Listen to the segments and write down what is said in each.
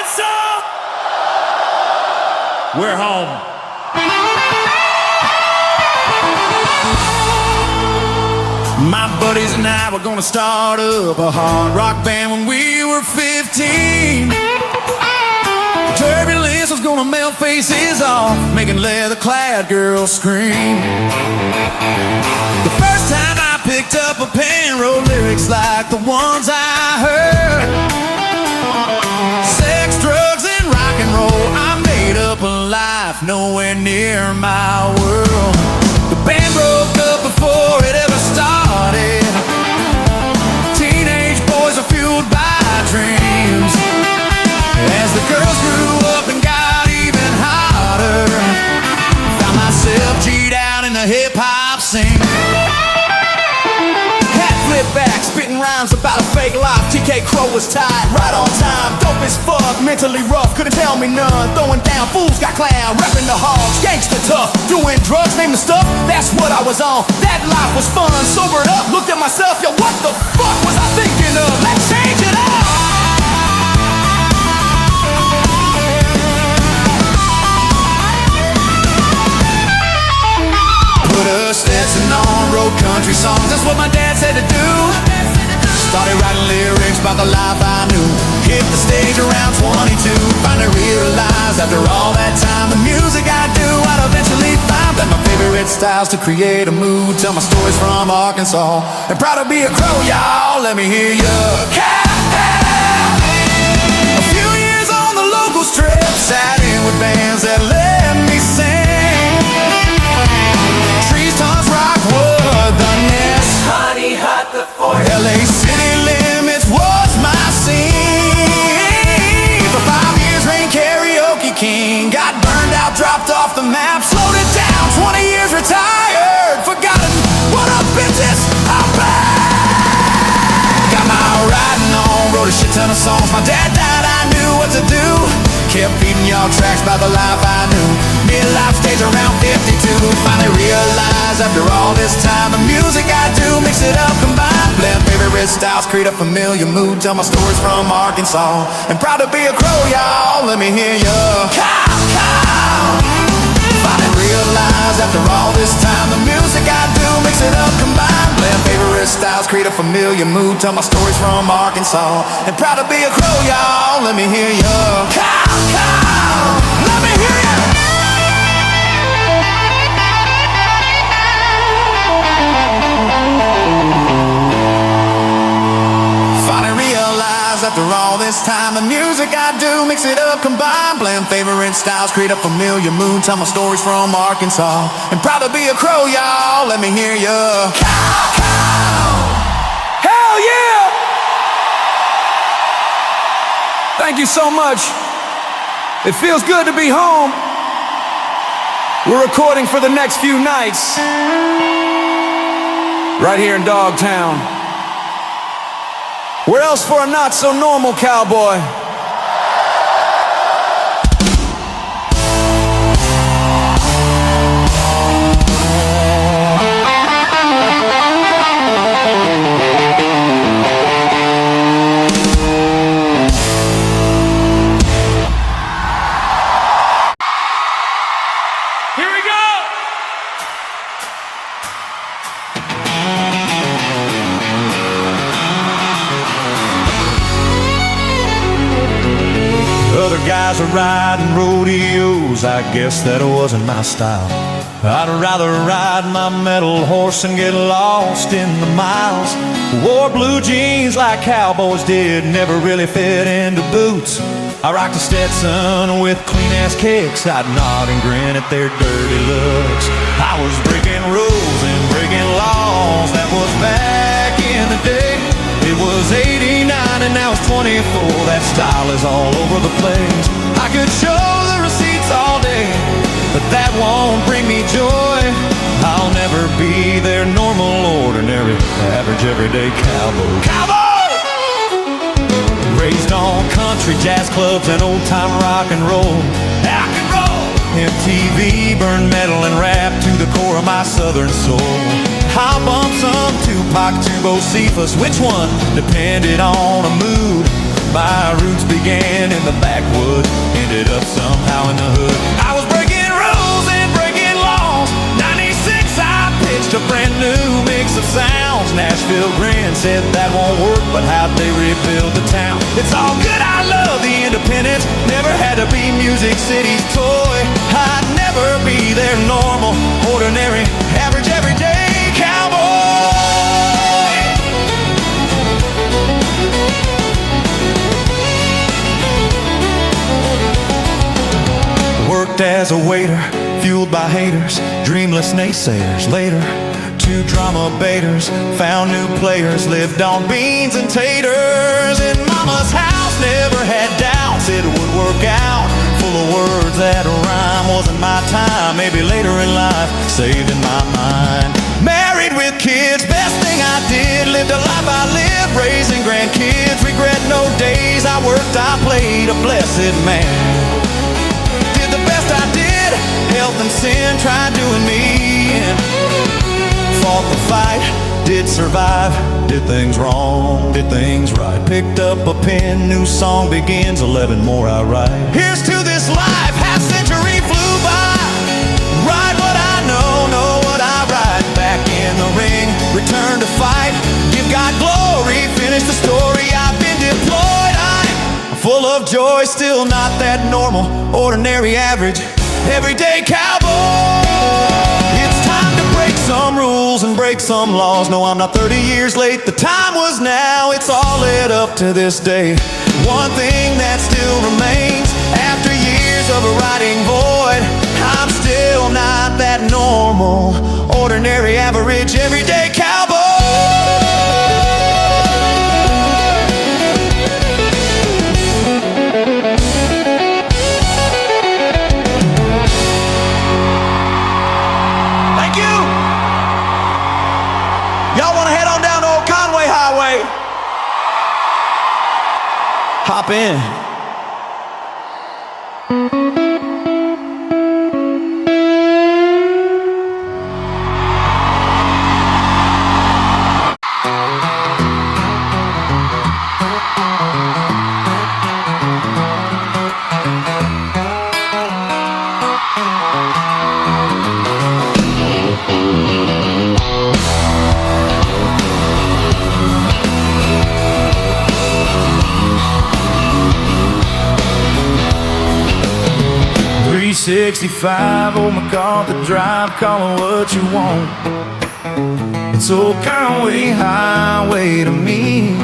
song. We're home. My buddies and I were gonna start up a hard rock band when we were 15. Turbulence was gonna melt faces off, making leather-clad girls scream. The first time I picked up a pen, wrote lyrics like the ones I heard. Sex, drugs, and rock and roll, I made up a life nowhere near my world. The band broke up before it ever started. Teenage boys are fueled by dreams. As the girls grew up and got even hotter, found myself G'd out in the hip-hop scene. Hat flip back, spitting rhymes about a fake life. TK Crow was tied, right on time. Dope as fuck, mentally rough, couldn't tell me none. Throwing down, fools got clown, repping the hogs, gangsta tough. Doing drugs, name the stuff, that's what I was on. That life was fun, sobered up, looked at myself, yo, what the fuck was I thinking of? Let's change it up! Put a Stetson on, wrote country songs, that's what my dad said to do. Started writing lyrics about the life I knew. Hit the stage around 22. Finally realized after all that time, the music I do, I'd eventually find that my favorite styles to create a mood. Tell my stories from Arkansas, and proud to be a Crow, y'all. Let me hear ya. Cow! A few years on the local strip, sat in with bands that let me sing. Trees, tons, rock, wood, the nest, Honey Hut, the Fort, LA City Limits was my scene. For 5 years, Rain Karaoke King. Got burned out, dropped off the map, slowed it down. 20 years retired, forgotten what a business I'm back. Got my riding on, wrote a shit ton of songs. My dad died, I knew what to do. Kept feeding y'all tracks about the life I knew. Midlife stage around 52. Finally realized after all this time, the music I do, mix it up, combine, blend favorite styles, create a familiar mood. Tell my stories from Arkansas, and proud to be a Crow, y'all. Let me hear ya. Cow, cow. Finally realized after all this time, the music I do, mix it up, combine, blend favorite styles, create a familiar mood. Tell my stories from Arkansas, and proud to be a Crow, y'all. Let me hear ya. Cow, cow. Let me hear ya. After all this time, the music I do, mix it up, combine, blend favorite styles, create a familiar mood. Tell my stories from Arkansas, and proud to be a Crow, y'all. Let me hear ya. Cow, cow. Hell yeah! Thank you so much. It feels good to be home. We're recording for the next few nights right here in Dogtown. Where else for a not-so-normal cowboy? Here we go. Other guys are riding rodeos, I guess that wasn't my style. I'd rather ride my metal horse and get lost in the miles. Wore blue jeans like cowboys did, never really fit into boots. I rocked a Stetson with clean-ass kicks, I'd nod and grin at their dirty looks. I was breaking rules and breaking laws, that was back in the day. It was 89 and now it's 24, that style is all over the place. I could show the receipts all day, but that won't bring me joy. I'll never be their normal, ordinary, average, everyday cowboy. Cowboy! Raised on country, jazz clubs, and old-time rock and roll. Rock and roll! MTV burned metal and rap to the core of my southern soul. I'll bump some Tupac, Tubo, Cephas, which one? Depended on a mood. My roots began in the backwoods, ended up somehow in the hood. I was breaking rules and breaking laws. 96, I pitched a brand new mix of sounds. Nashville grinned, said that won't work, but how'd they rebuild the town? It's all good, I love the independence. Never had to be Music City's toy. I'd never be their normal, ordinary, average, everyday cowboy. Worked as a waiter, fueled by haters, dreamless naysayers. Later, 2 drama baiters, found new players, lived on beans and taters. In mama's house, never had doubts it would work out. Full of words that rhyme, wasn't my time. Maybe later in life, saved in my mind. Married with kids, best thing I did. Lived a life I lived, raising grandkids. Regret no days I worked, I played a blessed man. Did the best I did, health and sin, tried doing me in. Fought the fight, did survive, did things wrong, did things right. Picked up a pen, new song begins, 11 more I write. Here's to this life, half century flew by. Write what I know what I write. Back in the ring, return to fight. Give God glory, finish the story. I've been deployed, I'm full of joy, still not that normal, ordinary, average, everyday cowboy. It's time to break some rules and break some laws. No, I'm not 30 years late, the time was now. It's all led up to this day. One thing that still remains after years of a writing void, I'm still not that normal, ordinary, average, everyday cowboy. Hop in. .65, old MacArthur Drive, call it what you want. It's old Conway highway to me.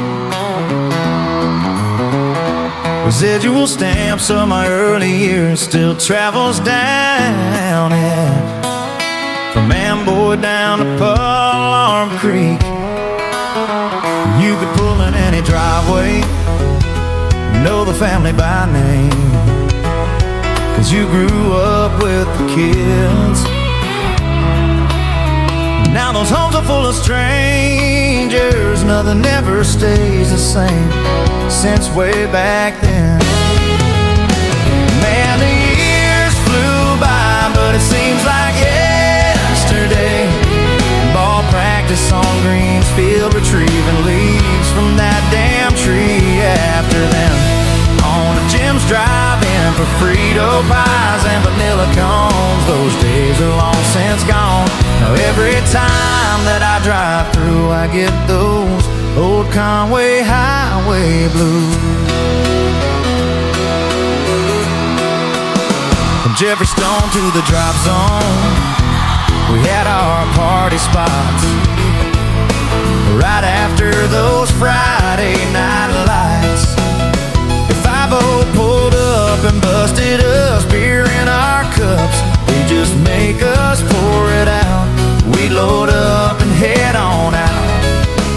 Residual stamps of my early years still travels down it. From Amboy down to Alarm Creek. You could pull in any driveway, know the family by name. 'Cause you grew up with the kids. Now those homes are full of strangers. Nothing ever stays the same since way back then. Man, the years flew by, but it seems like yesterday. Ball practice on Greensfield, retrieving leaves from that damn tree. After them, on to Jim's Drive-In for Frito pies and vanilla cones. Those days are long since gone. Now every time that I drive through, I get those old Conway highway blues. From Jefferson to the drop zone, we had our party spots right after those Friday night lights. If 5-0 pulled up and busted us, beer in our cups, they just make us pour it out. We load up and head on out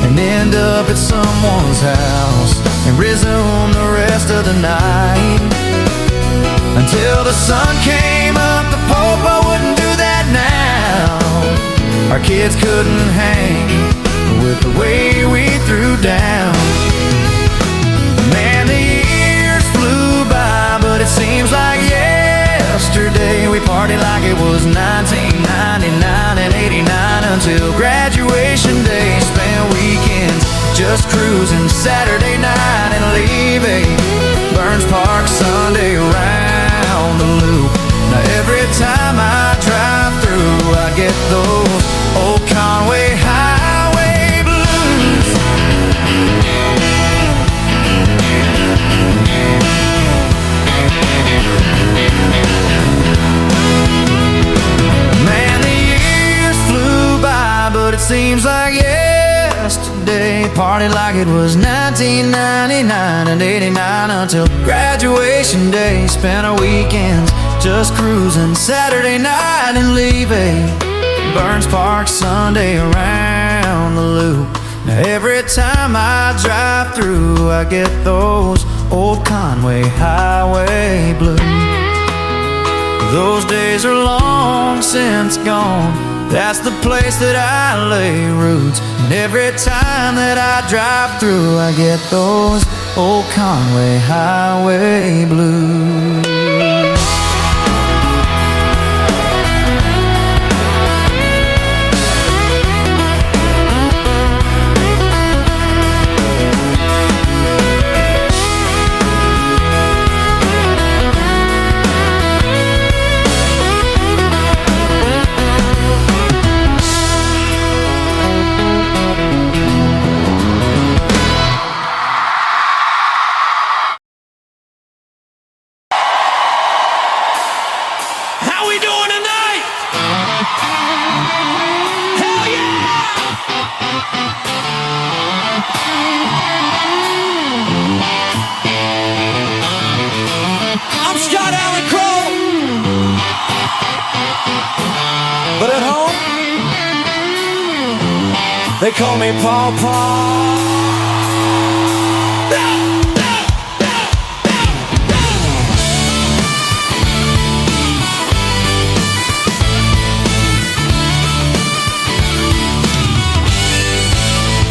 and end up at someone's house and resume the rest of the night. Until the sun came up, the Paw Paw wouldn't do that now. Our kids couldn't hang with the way we threw down. Man, the years flew by, but it seems like yesterday. We partied like it was 1999 and 89 until graduation day. Spent weekends just cruising Saturday night and leaving Burns Park Party like it was 1999 and 89 until graduation day. Spent our weekends just cruising Saturday night and leaving Burns Park Sunday around the loop. Now every time I drive through, I get those old Conway highway blues. Those days are long since gone. That's the place that I lay roots. And every time that I drive through, I get those old Conway highway blues. But at home, they call me Paw Paw.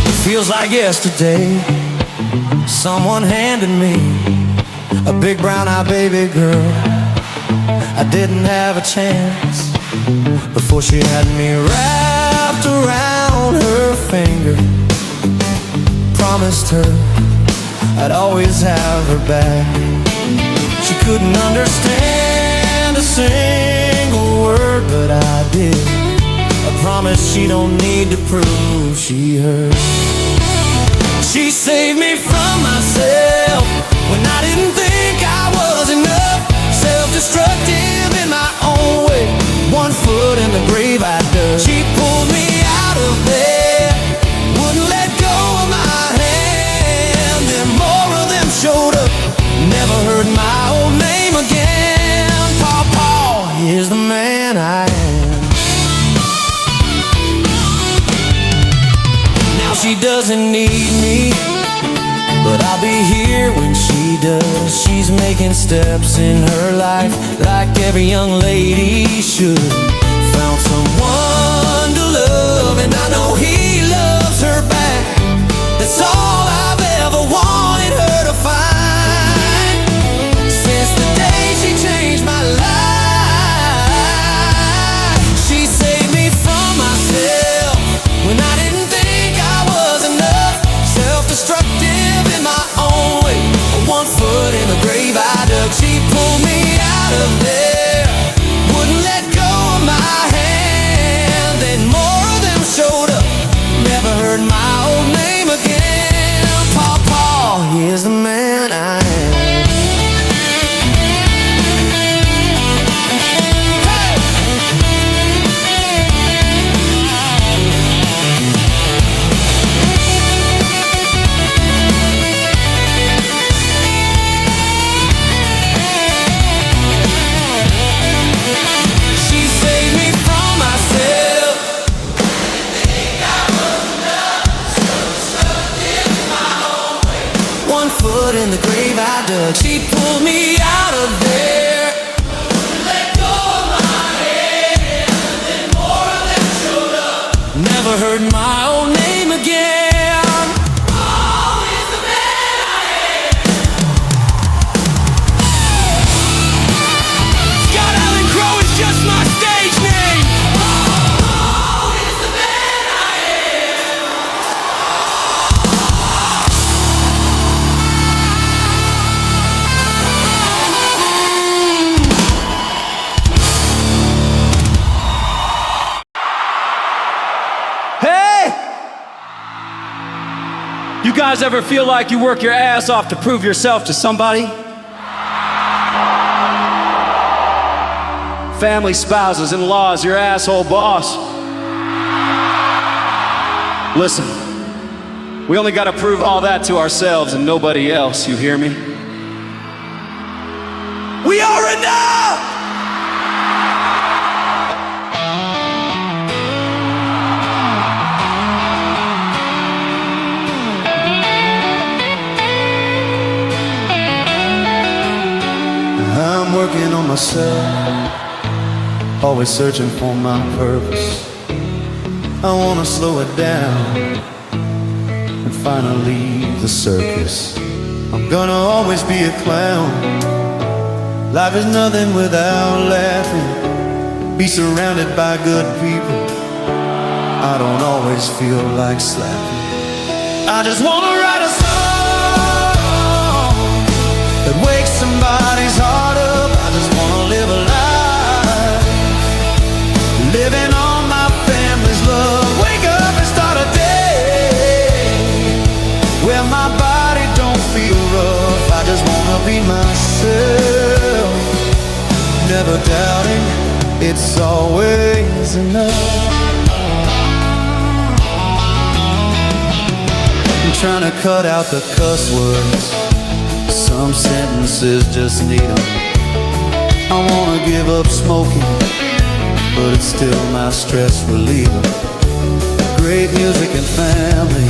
It feels like yesterday, someone handed me a big brown-eyed baby girl. I didn't have a chance before she had me wrapped around her finger. Promised her I'd always have her back. She couldn't understand a single word, but I did. I promise she don't need to prove she heard. She saved me from myself when I didn't think I was enough. Self-destructive in my own way, 1 foot in the grave I dug. She pulled me out of there, wouldn't let go of my hand. Then more of them showed up, never heard my old name again. Paw Paw is the man I am. Now she doesn't need me, but I'll be here when she does. She's making steps in her life like every young lady should. Found someone to love, and I know he loves her back. That's all I've ever wanted her to find. Since the day she changed my life, she saved me from myself when I didn't think I was enough. Self-destructive in my own way, 1 foot in the grave I dug. She pulled me out of there, wouldn't let go of my hand. Then more of them showed up, never heard my old name again. Paw Paw is the man I am. In the grave I dug. She pulled me out of there, wouldn't let go of my hand. Then more of them showed up, never heard my own name again. Oh, is the man I am. Scott Allen Crow is just my stage name. Oh, is the man I am. You guys ever feel like you work your ass off to prove yourself to somebody? Family, spouses, in-laws, your asshole boss. Listen, We only gotta prove all that to ourselves and nobody else, you hear me? We are enough! I'm working on myself, always searching for my purpose. I wanna slow it down and finally leave the circus. I'm gonna always be a clown. Life is nothing without laughing. Be surrounded by good people. I don't always feel like slapping. I just wanna write a song that wakes somebody's heart up. I just wanna live a life living on my family's love. Wake up and start a day where my body don't feel rough. I just wanna be myself, never doubting it's always enough. I'm trying to cut out the cuss words. Some sentences just need them. I wanna give up smoking, but it's still my stress reliever. Great music and family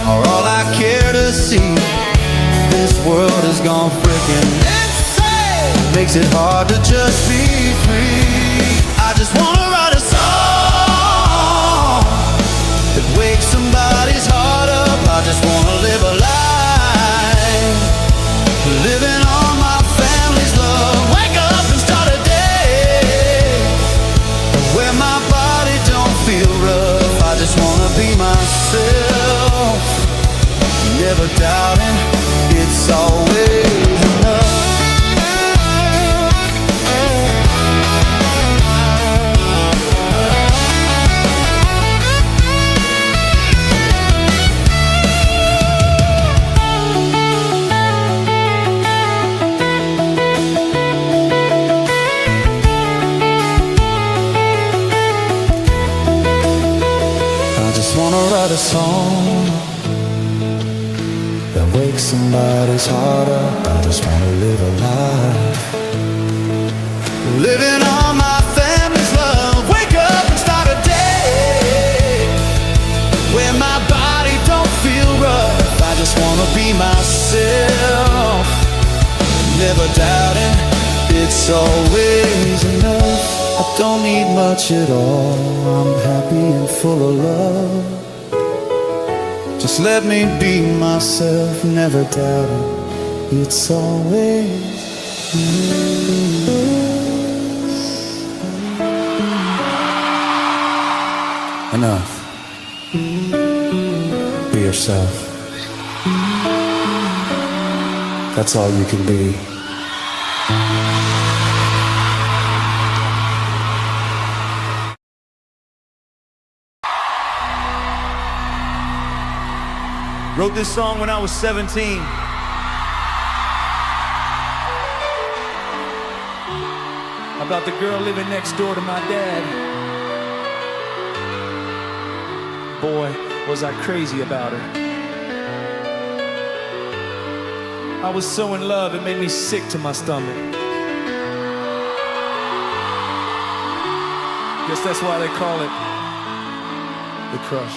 are all I care to see. This world has gone freaking insane, makes it hard to just be free. I just wanna write a song that wakes somebody's heart up. I just wanna live a life living on my family's love. Wake up and start a day where my body don't feel rough. I just wanna be myself, never doubting it's always enough. Write a song that wakes somebody's heart up. I just wanna live a life living on my family's love. Wake up and start a day where my body don't feel rough. I just wanna be myself, never doubting it's always enough. I don't need much at all, I'm happy and full of love. Just let me be myself, never doubting it's always enough. Be yourself. That's all you can be. Wrote this song when I was 17. About the girl living next door to my dad. Boy, was I crazy about her. I was so in love, it made me sick to my stomach. Guess that's why they call it the crush.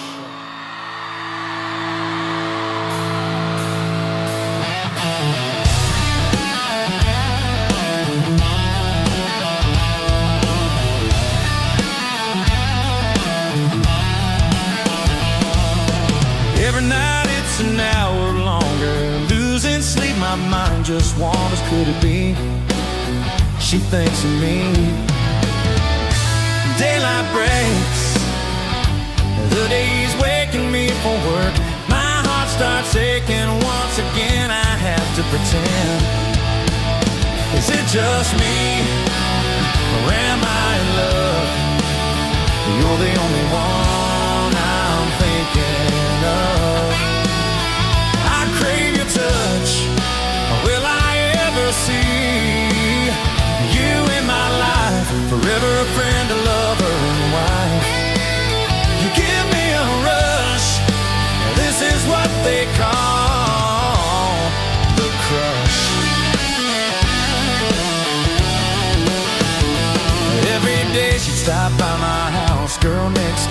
Every night it's an hour longer, losing sleep, my mind just wanders. Could it be she thinks of me? Daylight breaks, the day's waking me for work. My heart starts aching once again. I have to pretend. Is it just me, or am I in love? You're the only one I'm thinking of. I crave your touch. Will I ever see you in my life? Forever a friend, a lover, and a wife. You give me a rush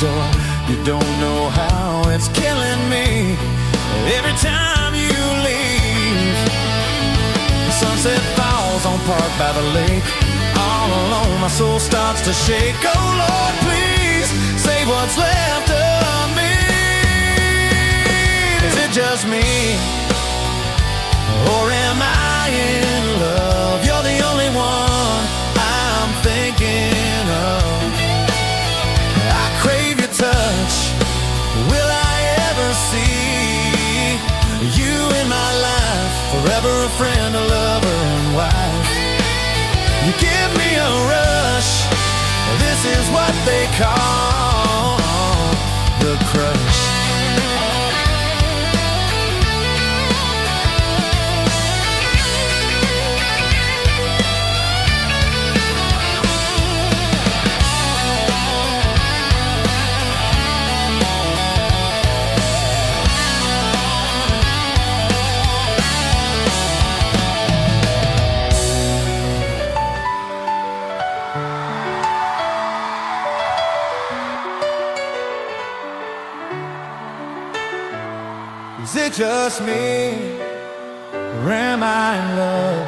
door. You don't know how it's killing me every time you leave. Sunset falls on Park by the lake. All alone, my soul starts to shake. Oh Lord, please save what's left of me. Is it just me, or am I in love? You're the only one I'm thinking of. I crave your touch. Will I ever see you in my life? Forever a friend, a lover, and wife. You give me a rush. This is what they call the crush. Is it just me, or am I in love?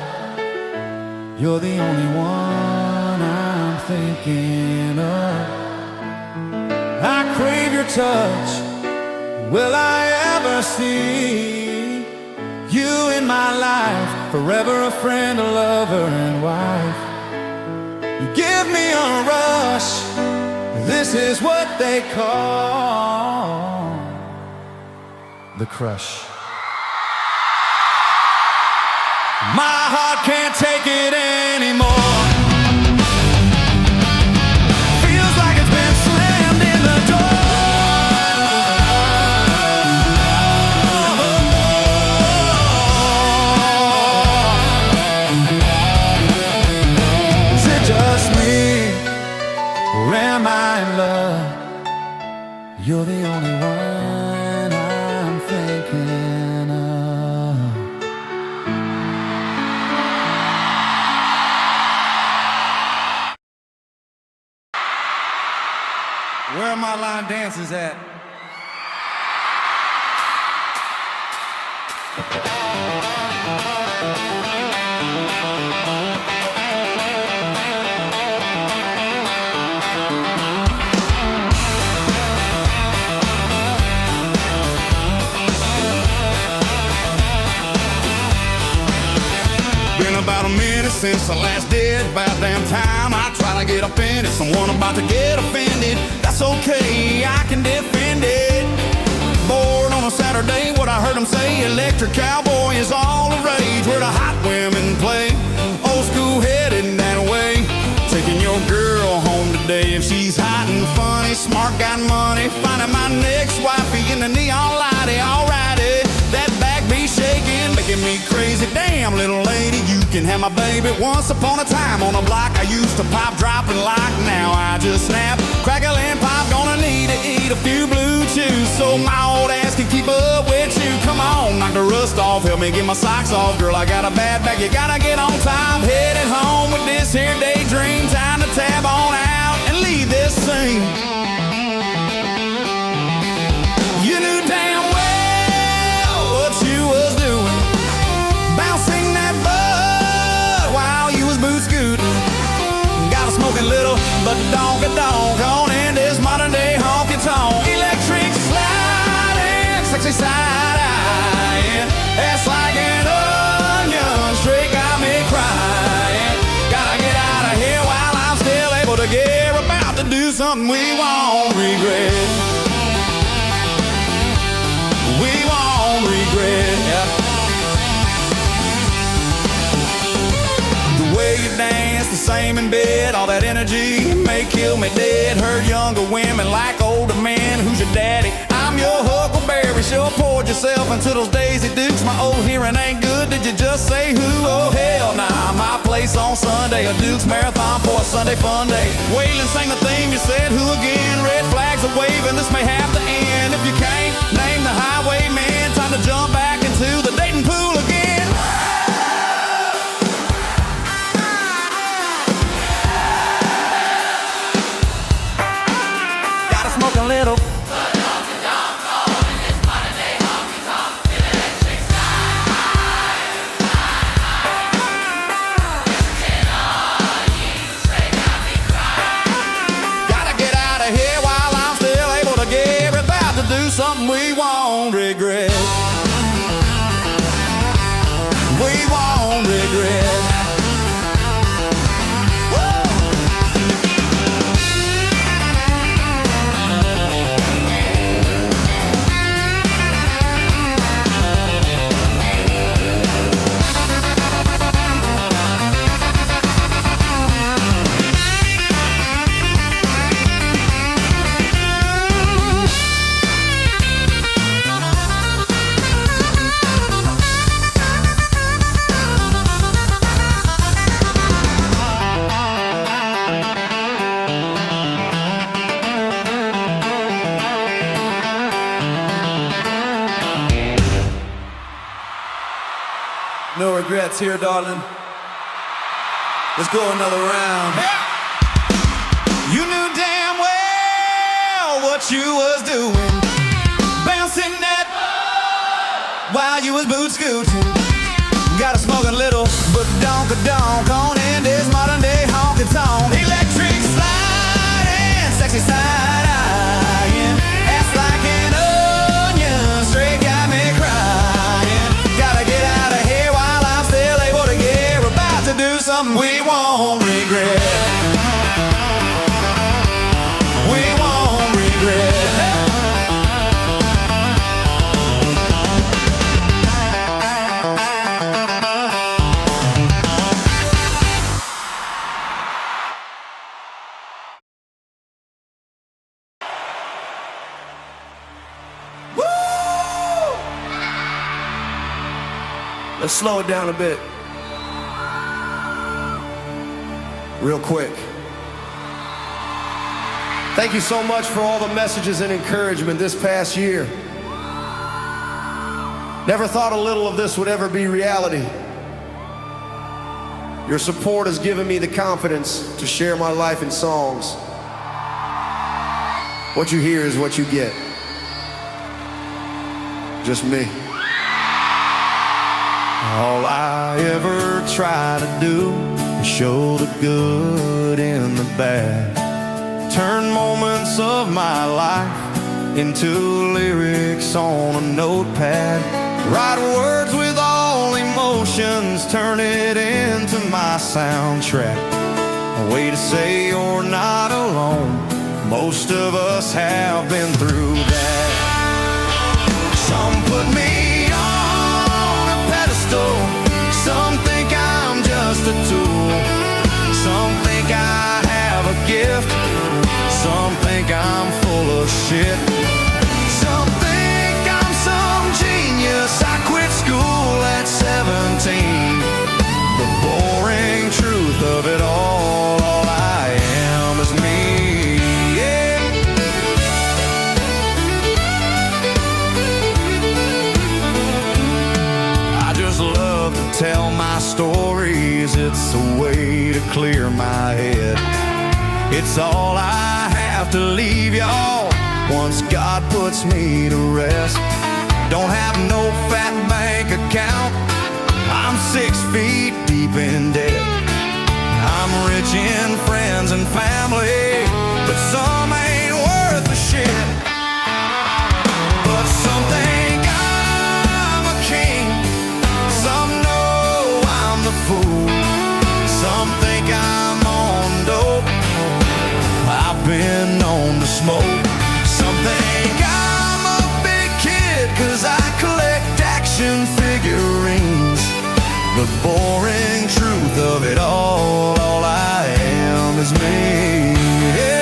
You're the only one I'm thinking of. I crave your touch. Will I ever see you in my life? Forever a friend, a lover, and wife. You give me a rush. This is what they call the crush. My heart can't take it anymore. Feels like it's been slammed in the door. Is it just me, or am I in love? You're the only one I'm thinking of. Where are my line dancers at? Been about a minute since I last did. About damn time I try to get offended. Someone about to get offended. That's okay, I can defend it. Bored on a Saturday, what I heard them say, electric cowboy is all the rage. Where the hot women play, old school headed that way. Taking your girl home today if she's hot and funny, smart, got money. Finding my next wifey in the neon lighty, alrighty. That back be shaking, making me crazy. Damn, little lady, you can have my baby. Once upon a time on a block, I used to pop, drop, and lock. Now I just snap, crackle, and pop. Gonna need to eat a few blue chews so my old ass can keep up with you. Come on, knock the rust off, help me get my socks off. Girl, I got a bad back, you gotta get on time. Headed home with this here daydream. Time to tab on out and leave this scene. You knew damn well what you was doing, bouncing that butt while you was boot scooting. Got a smoking little but donk on in this modern day honky tonk. Electric sliding, sexy side eyeing, ass like an onion, straight got me crying. Gotta get out of here while I'm still able to get. About to do something we won't regret. We won't regret. Yeah. The way you dance, the same in bed, all that energy may kill me dead. Heard younger women like older men. Who's your daddy? I'm your Huckleberry. Sure poured yourself into those Daisy Dukes. My old hearing ain't good. Did you just say who? Oh hell nah. My place on Sunday, a Duke's marathon for a Sunday fun day. Waylon sang the theme. You said who again? Red flags are waving. This may have to end. If you can't name the highwayman, time to jump back into the dating pool again. Got a smoking something we won't regret. We won't regret. No regrets here, darling. Let's go another round. You knew damn well what you was doing, bouncing that while you was boot scooting. Gotta smoke a little, but donk-a-donk on in this modern day honky-tonk. Electric sliding, sexy side-eyeing, ass like an onion, straight got me crying. Gotta get out of here while I'm still able to get. We're about to do something we won't regret. We won't regret. Let's slow it down a bit. Real quick. Thank you so much for all the messages and encouragement this past year. Never thought a little of this would ever be reality. Your support has given me the confidence to share my life in songs. What you hear is what you get. Just me. All I ever try to do is show the good in the bad. Turn moments of my life into lyrics on a notepad. Write words with all emotions, turn it into my soundtrack. A way to say you're not alone. Most of us have been through that. Some put me on a pedestal. Some think I'm just a tool. Some think I have a gift. Some think I'm full of shit. Some think I'm some genius. I quit school at 17. The boring truth of it all I am is me. Yeah. I just love to tell my stories. It's a way to clear my head. It's all I have to leave y'all once God puts me to rest. Don't have no fat bank account. I'm 6 feet deep in debt. I'm rich in friends and family, but some ain't worth a shit. But some think I'm a king. Some know I'm the fool. Some think I'm on dope. I've been known to smoke. Some think I'm a big kid, 'cause I collect action figurines. The boring truth of it all I am is me. Yeah.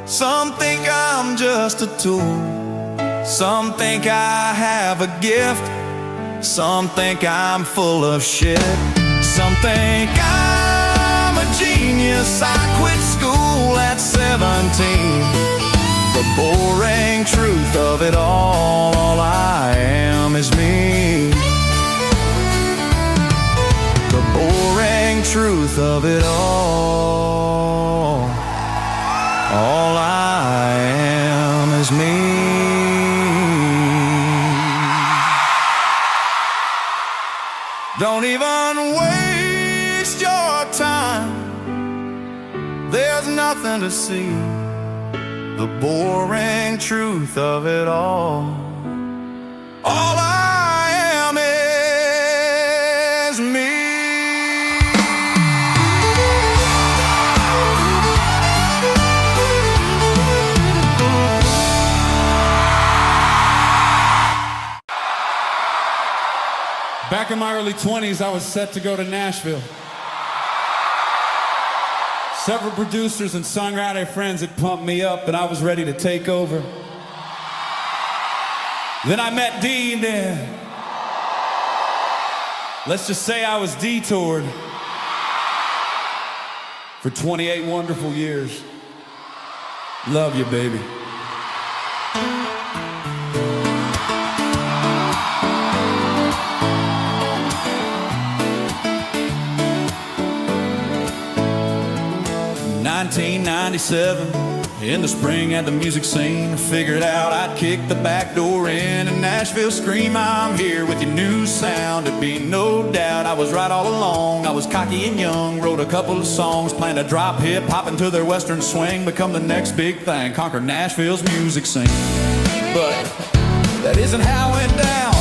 Some think I'm just a tool. Some think I have a gift. Some think I'm full of shit. Some think I'm a genius. I quit school at 17. The boring truth of it all I am is me. truth of it all. All I am is me. Don't even waste your time. There's nothing to see. The boring truth of it all. All I am is me. Back in my early 20s, I was set to go to Nashville. Several producers and songwriter friends had pumped me up, and I was ready to take over. Then I met Dee, and let's just say I was detoured for 28 wonderful years. Love you, baby. '97, in the spring at the music scene, I figured out I'd kick the back door in Nashville, scream, I'm here with your new sound. There'd be no doubt I was right all along. I was cocky and young, wrote a couple of songs, planned to drop hip-hop into their western swing, become the next big thing, conquer Nashville's music scene. But that isn't how it went down.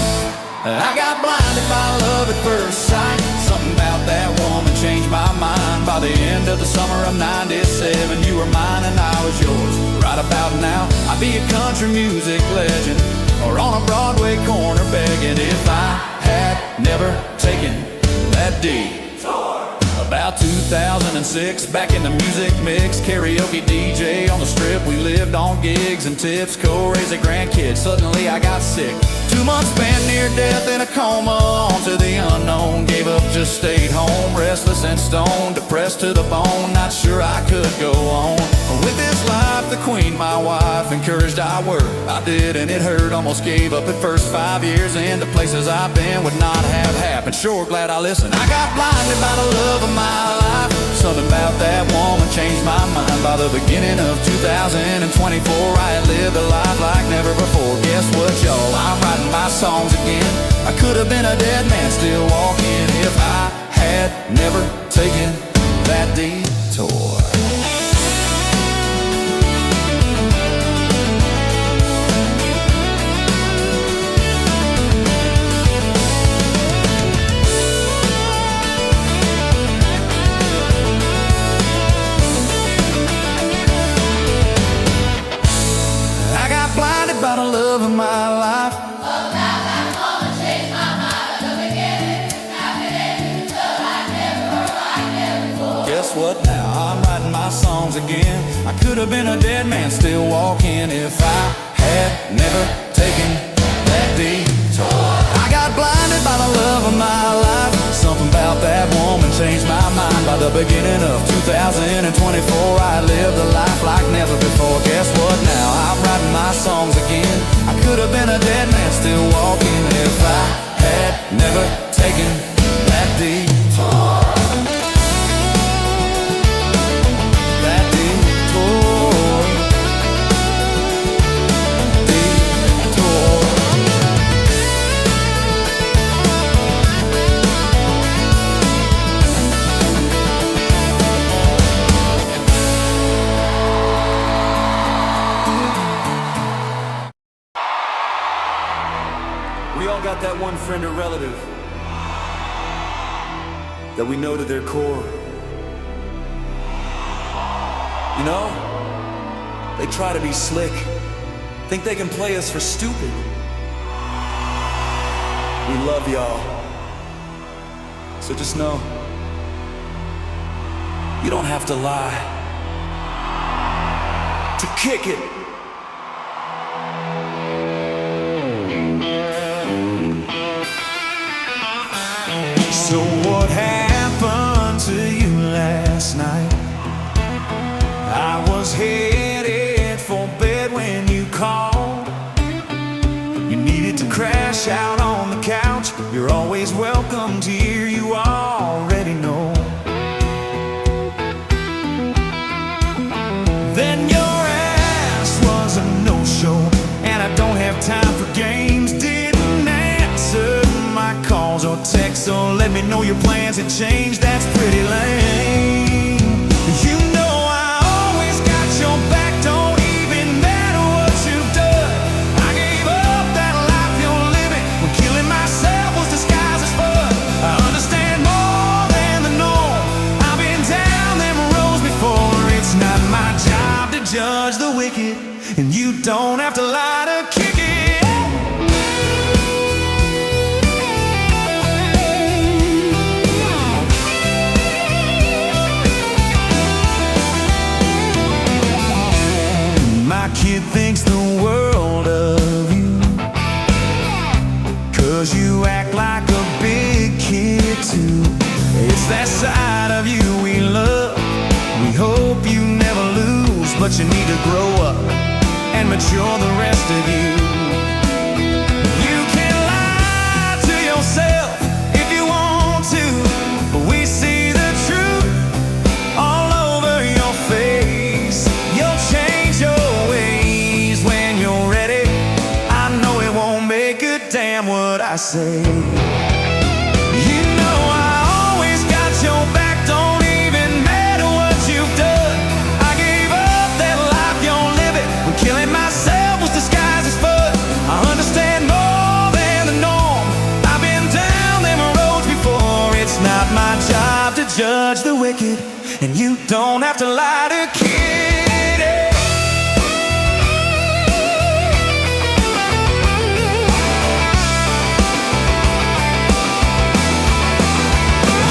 I got blinded by love at first sight. Something about that woman changed my mind. By the end of the summer of '97, you were mine and I was yours. Right about now, I'd be a country music legend, or on a Broadway corner begging, if I had never taken that Dee Tour. About 2006, back in the music mix, karaoke DJ on the strip. We lived on gigs and tips, co-raising grandkids. Suddenly I got sick. 2 months spent near death in a coma, on to the unknown. Gave up, just stayed home, restless and stoned, depressed to the bone, not sure I could go on. With this life, the queen, my wife, encouraged I work. I did, and it hurt, almost gave up at first. 5 years in, the places I've been would not have happened. Sure glad I listened. I got blinded by the love of my life. Something about that woman changed my mind. By the beginning of 2024, I had lived a life like never before. Guess what, y'all? I'm writing my songs again. I could have been a dead man still walking if I had never taken that detour. I got blinded by the love of my life. Guess what now? I'm writing my songs again. I could have been a dead man still walking if I had never taken that detour. I got blinded by the love of my life. Something about that woman changed my mind. By the beginning of 2024, I lived a life like never before. Guess what now? I'm writing my songs again. I could have been a dead man still walking if I had never taken that detour. We all got that one friend or relative that we know to their core. You know, they try to be slick, think they can play us for stupid. We love y'all, so just know, you don't have to lie to kick it. So what happened to you last night? I was headed for bed when you called. You needed to crash out on the couch. You're always welcome here, you already know. let me know your plans had changed, that's pretty lame. You know I always got your back, don't even matter what you've done. I gave up that life you're living when killing myself was disguised as fun. I understand more than the norm. I've been down them roads before. It's not my job to judge the wicked, and you don't have to lie to kick it. My kid thinks the world of you, 'cause you act like a big kid too. It's that side of you we love, we hope you never lose. But you need to grow up and mature the rest of you. You can lie to yourself if you want to, but we see the truth all over your face. You'll change your ways when you're ready. I know it won't make a damn what I say. You know I always got your back, don't even matter what you've done. I gave up that life you're living when killing myself was disguised as fun. I understand more than the norm. I've been down them roads before. It's not my job to judge the wicked, and you don't have to lie to kid it.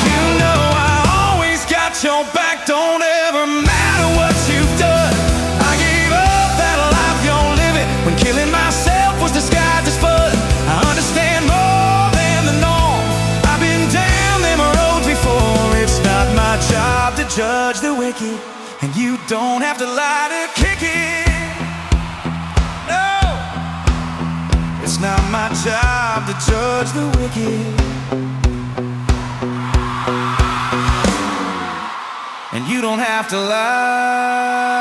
You know I always got your back, don't ever matter what you've done. I gave up that life you're living when killing myself was disguised as fun. I understand more than the norm. I've been down them roads before. It's not my job to judge the wicked, and you don't have to lie to kick it. No, it's not my job to judge the wicked, and you don't have to lie